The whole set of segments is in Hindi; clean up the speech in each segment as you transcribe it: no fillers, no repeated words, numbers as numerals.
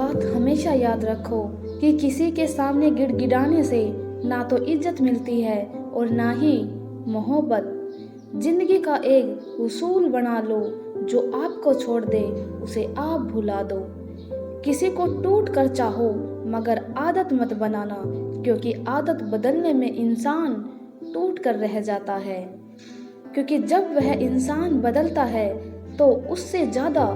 बात हमेशा याद रखो कि किसी के सामने गिड़गिड़ाने से ना तो इज्जत मिलती है और ना ही मोहब्बत। जिंदगी का एक उसूल बना लो, जो आपको छोड़ दे उसे आप भुला दो। किसी को टूट कर चाहो मगर आदत मत बनाना, क्योंकि आदत बदलने में इंसान टूट कर रह जाता है। क्योंकि जब वह इंसान बदलता है तो उससे ज़्यादा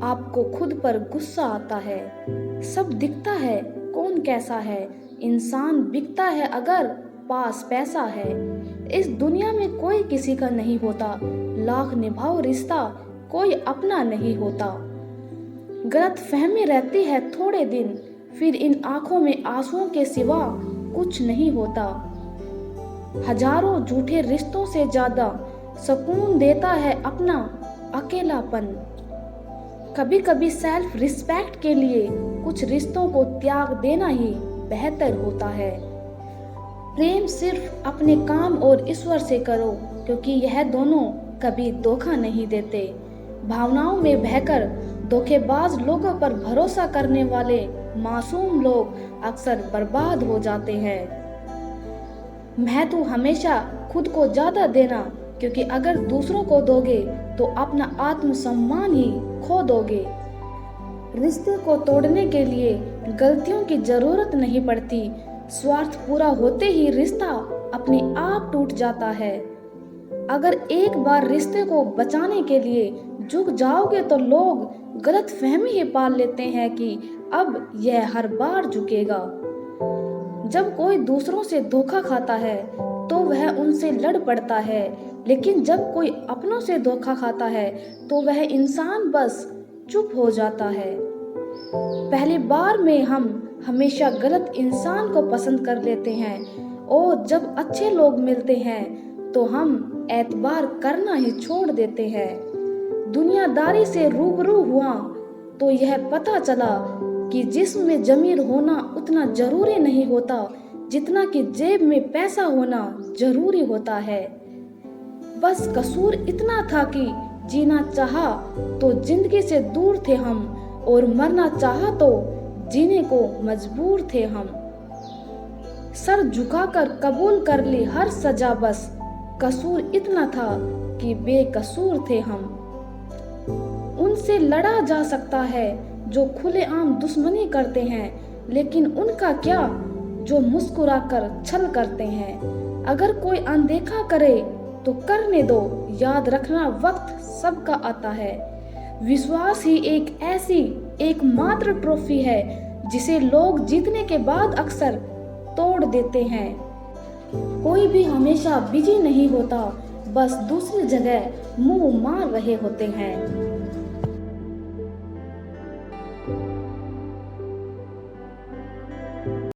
आपको खुद पर गुस्सा आता है। सब दिखता है कौन कैसा है, इंसान बिकता है अगर पास पैसा है। इस दुनिया में कोई किसी का नहीं होता, लाख निभाओ रिश्ता कोई अपना नहीं होता। गलत फहमी रहती है थोड़े दिन, फिर इन आंखों में आंसुओं के सिवा कुछ नहीं होता। हजारों झूठे रिश्तों से ज्यादा सुकून देता है अपना अकेलापन। कभी कभी सेल्फ रिस्पेक्ट के लिए कुछ रिश्तों को त्याग देना ही बेहतर होता है। प्रेम सिर्फ अपने काम और ईश्वर से करो, क्योंकि यह दोनों कभी धोखा नहीं देते। भावनाओं में बहकर धोखेबाज लोगों पर भरोसा करने वाले मासूम लोग अक्सर बर्बाद हो जाते हैं। महत्व हमेशा खुद को ज्यादा देना, क्योंकि अगर दूसरों को दोगे तो अपना आत्मसम्मान ही खो दोगे। रिश्ते को तोड़ने के लिए गलतियों की जरूरत नहीं पड़ती, स्वार्थ पूरा होते ही रिश्ता अपने आप टूट जाता है। अगर एक बार रिश्ते को बचाने के लिए झुक जाओगे तो लोग गलत फहमी ही पाल लेते हैं कि अब यह हर बार झुकेगा। जब कोई दूसरों से धोखा खाता है तो वह उनसे लड़ पड़ता है, लेकिन जब कोई अपनों से धोखा खाता है तो वह इंसान बस चुप हो जाता है। पहली बार में हम हमेशा गलत इंसान को पसंद कर लेते हैं, और जब अच्छे लोग मिलते हैं तो हम एतबार करना ही छोड़ देते हैं। दुनियादारी से रूबरू हुआ तो यह पता चला कि जिस्म में ज़मीर होना उतना जरूरी नहीं होता जितना कि जेब में पैसा होना जरूरी होता है। बस कसूर इतना था कि जीना चाहा तो जिंदगी से दूर थे हम, और मरना चाहा तो जीने को मजबूर थे हम। सर झुकाकर कबूल कर ली हर सजा, बस कसूर इतना था कि बेकसूर थे हम। उनसे लड़ा जा सकता है जो खुलेआम दुश्मनी करते हैं, लेकिन उनका क्या जो मुस्कुराकर छल करते हैं। अगर कोई अनदेखा करे तो करने दो, याद रखना वक्त सबका आता है। विश्वास ही एक ऐसी एकमात्र ट्रॉफी है जिसे लोग जीतने के बाद अक्सर तोड़ देते हैं। कोई भी हमेशा बिजी नहीं होता, बस दूसरी जगह मुंह मार रहे होते हैं।